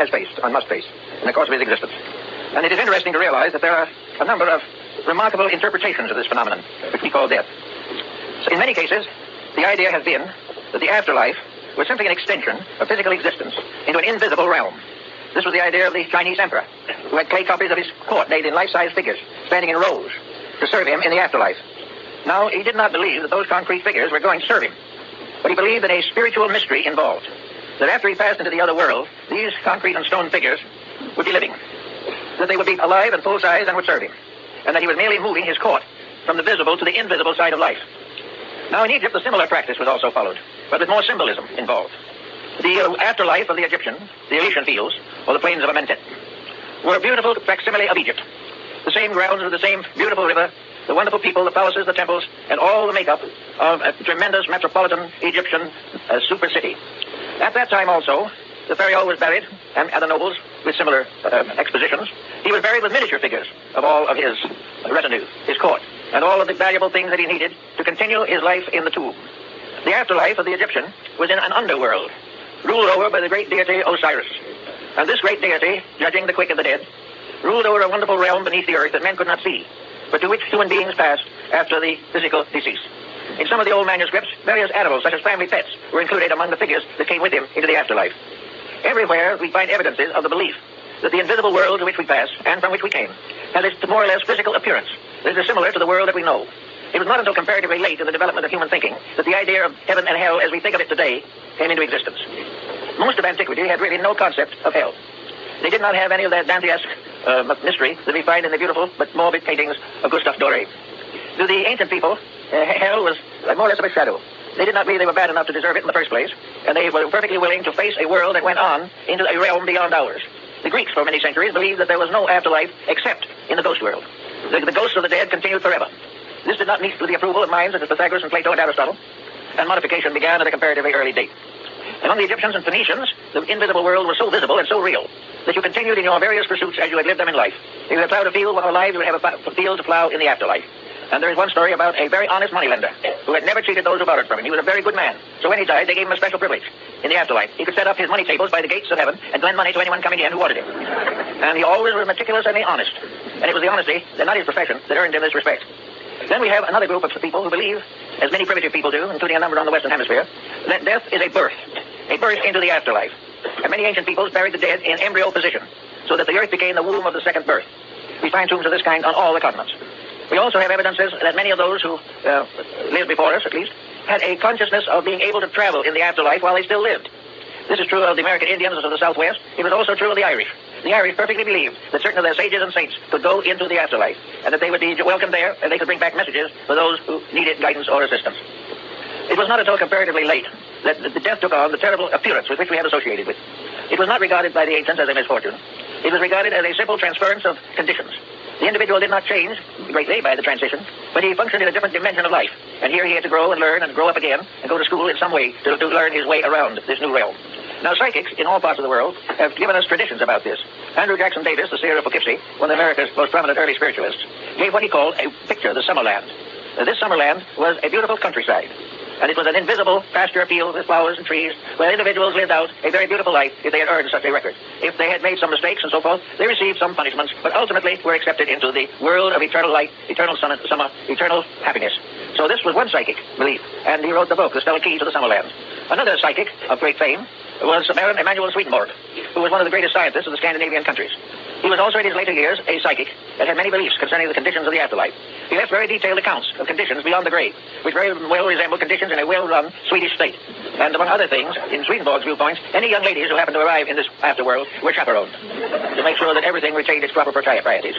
has faced and must face in the course of his existence. And it is interesting to realize that there are a number of remarkable interpretations of this phenomenon, which we call death. So in many cases, the idea has been that the afterlife was simply an extension of physical existence into an invisible realm. This was the idea of the Chinese emperor, who had clay copies of his court made in life-size figures, standing in rows, to serve him in the afterlife. Now, he did not believe that those concrete figures were going to serve him, but he believed in a spiritual mystery involved, that after he passed into the other world, these concrete and stone figures would be living, that they would be alive and full-size and would serve him, and that he was merely moving his court from the visible to the invisible side of life. Now, in Egypt, a similar practice was also followed, but with more symbolism involved. The afterlife of the Egyptians, the Elysian fields, or the plains of Amentet, were a beautiful facsimile of Egypt. The same grounds with the same beautiful river, the wonderful people, the palaces, the temples, and all the makeup of a tremendous metropolitan Egyptian super city. At that time also, the pharaoh was buried, and other nobles with similar expositions. He was buried with miniature figures of all of his retinue, his court, and all of the valuable things that he needed to continue his life in the tomb. The afterlife of the Egyptian was in an underworld, ruled over by the great deity Osiris. And this great deity, judging the quick and the dead, ruled over a wonderful realm beneath the earth that men could not see, but to which human beings passed after the physical decease. In some of the old manuscripts, various animals, such as family pets, were included among the figures that came with him into the afterlife. Everywhere we find evidences of the belief that the invisible world to which we pass, and from which we came, has its more or less physical appearance that is similar to the world that we know. It was not until comparatively late in the development of human thinking that the idea of heaven and hell as we think of it today came into existence. Most of antiquity had really no concept of hell. They did not have any of that Dantesque mystery that we find in the beautiful but morbid paintings of Gustave Doré. To the ancient people, hell was more or less of a shadow. They did not believe they were bad enough to deserve it in the first place, and they were perfectly willing to face a world that went on into a realm beyond ours. The Greeks, for many centuries, believed that there was no afterlife except in the ghost world. The ghosts of the dead continued forever. This did not meet with the approval of minds such as Pythagoras and Plato and Aristotle, and modification began at a comparatively early date. Among the Egyptians and Phoenicians, the invisible world was so visible and so real that you continued in your various pursuits as you had lived them in life. If you had plowed a field while alive, you would have a field to plow in the afterlife. And there is one story about a very honest moneylender who had never cheated those who borrowed from him. He was a very good man. So when he died, they gave him a special privilege in the afterlife. He could set up his money tables by the gates of heaven and lend money to anyone coming in who wanted it. And he always was meticulous and honest. And it was the honesty, and not his profession, that earned him this respect. Then we have another group of people who believe, as many primitive people do, including a number on the Western Hemisphere, that death is a birth into the afterlife. And many ancient peoples buried the dead in embryo position, so that the earth became the womb of the second birth. We find tombs of this kind on all the continents. We also have evidences that many of those who lived before us, at least, had a consciousness of being able to travel in the afterlife while they still lived. This is true of the American Indians of the Southwest. It was also true of the Irish. The Irish perfectly believed that certain of their sages and saints could go into the afterlife, and that they would be welcome there, and they could bring back messages for those who needed guidance or assistance. It was not until comparatively late that the death took on the terrible appearance with which we have associated with. It was not regarded by the ancients as a misfortune. It was regarded as a simple transference of conditions. The individual did not change greatly by the transition, but he functioned in a different dimension of life. And here he had to grow and learn and grow up again and go to school in some way to learn his way around this new realm. Now, psychics in all parts of the world have given us traditions about this. Andrew Jackson Davis, the seer of Poughkeepsie, one of America's most prominent early spiritualists, gave what he called a picture, the Summerland. This Summerland was a beautiful countryside. And it was an invisible pasture field with flowers and trees where individuals lived out a very beautiful life if they had earned such a record. If they had made some mistakes and so forth, they received some punishments, but ultimately were accepted into the world of eternal light, eternal summer, eternal happiness. So this was one psychic belief, and he wrote the book, The Stellar Key to the Summerland. Another psychic of great fame was Baron Emanuel Swedenborg, who was one of the greatest scientists of the Scandinavian countries. He was also in his later years a psychic that had many beliefs concerning the conditions of the afterlife. He left very detailed accounts of conditions beyond the grave, which very well resemble conditions in a well-run Swedish state. And among other things, in Swedenborg's viewpoints, any young ladies who happened to arrive in this afterworld were chaperoned to make sure that everything retained its proper proprieties.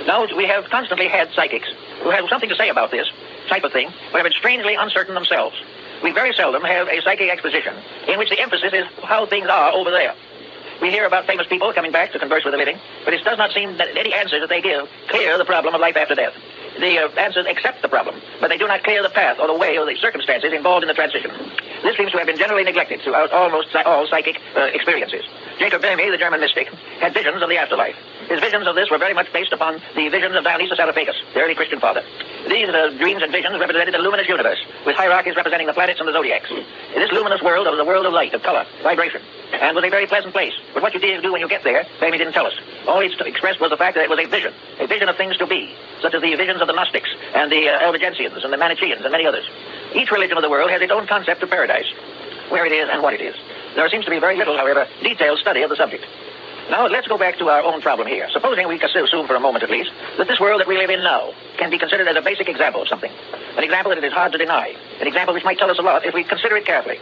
Now, we have constantly had psychics who have something to say about this type of thing, but have been strangely uncertain themselves. We very seldom have a psychic exposition in which the emphasis is how things are over there. We hear about famous people coming back to converse with the living, but it does not seem that any answers that they give clear the problem of life after death. The answers accept the problem, but they do not clear the path or the way or the circumstances involved in the transition. This seems to have been generally neglected throughout almost all psychic experiences. Jacob Böhme, the German mystic, had visions of the afterlife. His visions of this were very much based upon the visions of Dionysius Areopagus, the early Christian father. These dreams and visions represented the luminous universe, with hierarchies representing the planets and the zodiacs. This luminous world was a world of light, of color, vibration, and was a very pleasant place. But what you did do when you get there, Family didn't tell us. All it expressed was the fact that it was a vision of things to be, such as the visions of the Gnostics and the Albigensians and the Manichaeans and many others. Each religion of the world has its own concept of paradise, where it is and what it is. There seems to be very little, however, detailed study of the subject. Now, let's go back to our own problem here. Supposing we can assume for a moment at least that this world that we live in now can be considered as a basic example of something. An example that it is hard to deny. An example which might tell us a lot if we consider it carefully.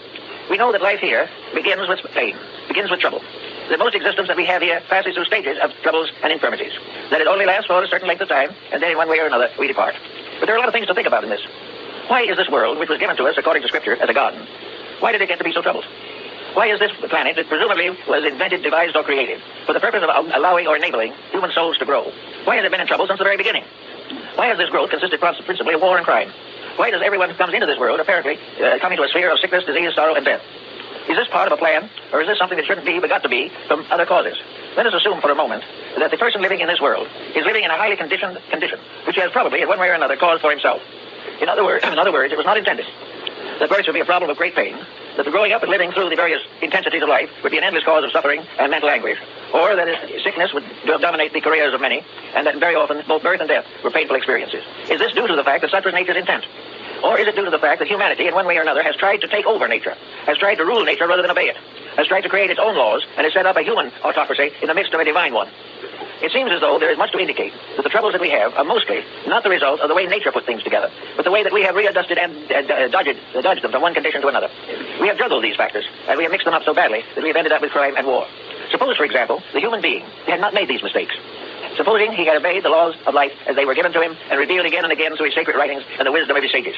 We know that life here begins with pain, begins with trouble. The most existence that we have here passes through stages of troubles and infirmities. That it only lasts for a certain length of time, and then in one way or another we depart. But there are a lot of things to think about in this. Why is this world, which was given to us according to Scripture as a garden, why did it get to be so troubled? Why is this planet that presumably was invented, devised, or created for the purpose of allowing or enabling human souls to grow? Why has it been in trouble since the very beginning? Why has this growth consisted principally of war and crime? Why does everyone who comes into this world apparently come into a sphere of sickness, disease, sorrow, and death? Is this part of a plan, or is this something that shouldn't be but got to be from other causes? Let us assume for a moment that the person living in this world is living in a highly conditioned condition, which he has probably, in one way or another, caused for himself. In other words, it was not intended. That birth would be a problem of great pain, that the growing up and living through the various intensities of life would be an endless cause of suffering and mental anguish, or that sickness would dominate the careers of many, and that very often both birth and death were painful experiences. Is this due to the fact that such was nature's intent? Or is it due to the fact that humanity, in one way or another, has tried to take over nature, has tried to rule nature rather than obey it, has tried to create its own laws, and has set up a human autocracy in the midst of a divine one? It seems as though there is much to indicate that the troubles that we have are mostly not the result of the way nature put things together, but the way that we have readjusted and dodged them from one condition to another. We have juggled these factors, and we have mixed them up so badly that we have ended up with crime and war. Suppose, for example, the human being had not made these mistakes. Supposing he had obeyed the laws of life as they were given to him and revealed again and again through his sacred writings and the wisdom of his sages.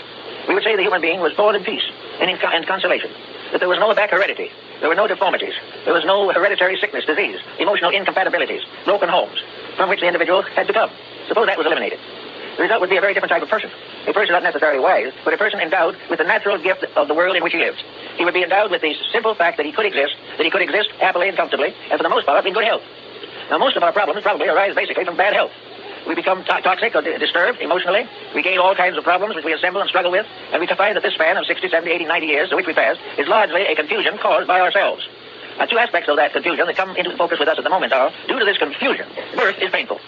We would say the human being was born in peace and in consolation, that there was no back heredity, there were no deformities, there was no hereditary sickness, disease, emotional incompatibilities, broken homes, from which the individual had to come. Suppose that was eliminated. The result would be a very different type of person. A person not necessarily wise, but a person endowed with the natural gift of the world in which he lives. He would be endowed with the simple fact that he could exist happily and comfortably, and for the most part in good health. Now, most of our problems probably arise basically from bad health. We become toxic or disturbed emotionally. We gain all kinds of problems which we assemble and struggle with, and we can find that this span of 60, 70, 80, 90 years to which we pass is largely a confusion caused by ourselves. Now, two aspects of that confusion that come into focus with us at the moment are, due to this confusion, birth is painful.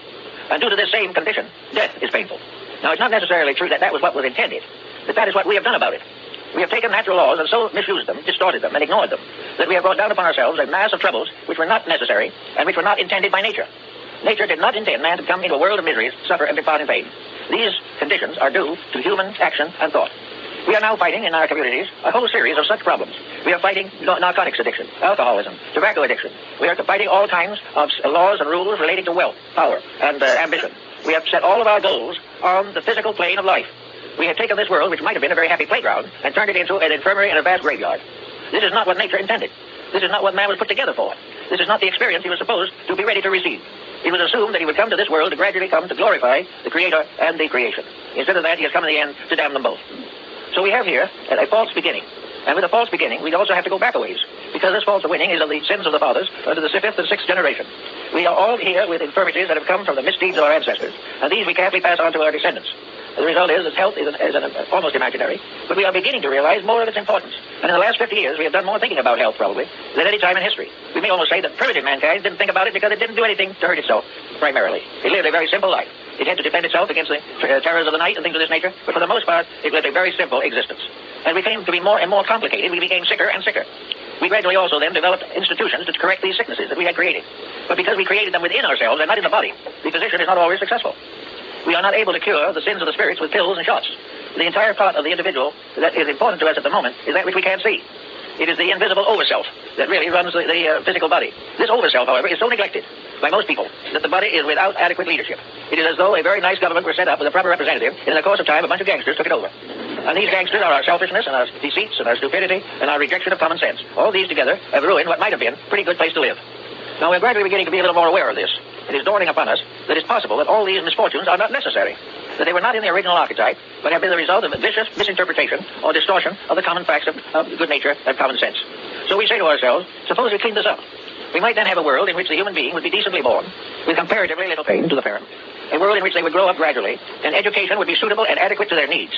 And due to this same condition, death is painful. Now, it's not necessarily true that that was what was intended, but that is what we have done about it. We have taken natural laws and so misused them, distorted them, and ignored them, that we have brought down upon ourselves a mass of troubles which were not necessary and which were not intended by nature. Nature did not intend man to come into a world of miseries, suffer, and depart in pain. These conditions are due to human action and thought. We are now fighting in our communities a whole series of such problems. We are fighting narcotics addiction, alcoholism, tobacco addiction. We are fighting all kinds of laws and rules relating to wealth, power, and ambition. We have set all of our goals on the physical plane of life. We have taken this world, which might have been a very happy playground, and turned it into an infirmary and a vast graveyard. This is not what nature intended. This is not what man was put together for. This is not the experience he was supposed to be ready to receive. It was assumed that he would come to this world to gradually come to glorify the Creator and the creation. Instead of that, he has come in the end to damn them both. So we have here a false beginning. And with a false beginning, we also have to go back a ways, because this false beginning is of the sins of the fathers to the fifth and sixth generation. We are all here with infirmities that have come from the misdeeds of our ancestors, and these we carefully pass on to our descendants. The result is that health is almost imaginary, but we are beginning to realize more of its importance. And in the last 50 years, we have done more thinking about health, probably, than any time in history. We may almost say that primitive mankind didn't think about it because it didn't do anything to hurt itself, primarily. It lived a very simple life. It had to defend itself against the terrors of the night and things of this nature, but for the most part, it lived a very simple existence. And we came to be more and more complicated. We became sicker and sicker. We gradually also then developed institutions to correct these sicknesses that we had created. But because we created them within ourselves and not in the body, the physician is not always successful. We are not able to cure the sins of the spirits with pills and shots. The entire part of the individual that is important to us at the moment is that which we can't see. It is the invisible overself that really runs the physical body. This overself, however, is so neglected by most people that the body is without adequate leadership. It is as though a very nice government were set up with a proper representative, and in the course of time, a bunch of gangsters took it over. And these gangsters are our selfishness and our deceits and our stupidity and our rejection of common sense. All these together have ruined what might have been a pretty good place to live. Now, we're gradually beginning to be a little more aware of this. It is dawning upon us that it's possible that all these misfortunes are not necessary, that they were not in the original archetype, but have been the result of a vicious misinterpretation or distortion of the common facts of good nature and common sense. So we say to ourselves, suppose we clean this up. We might then have a world in which the human being would be decently born, with comparatively little pain to the parent, a world in which they would grow up gradually, and education would be suitable and adequate to their needs.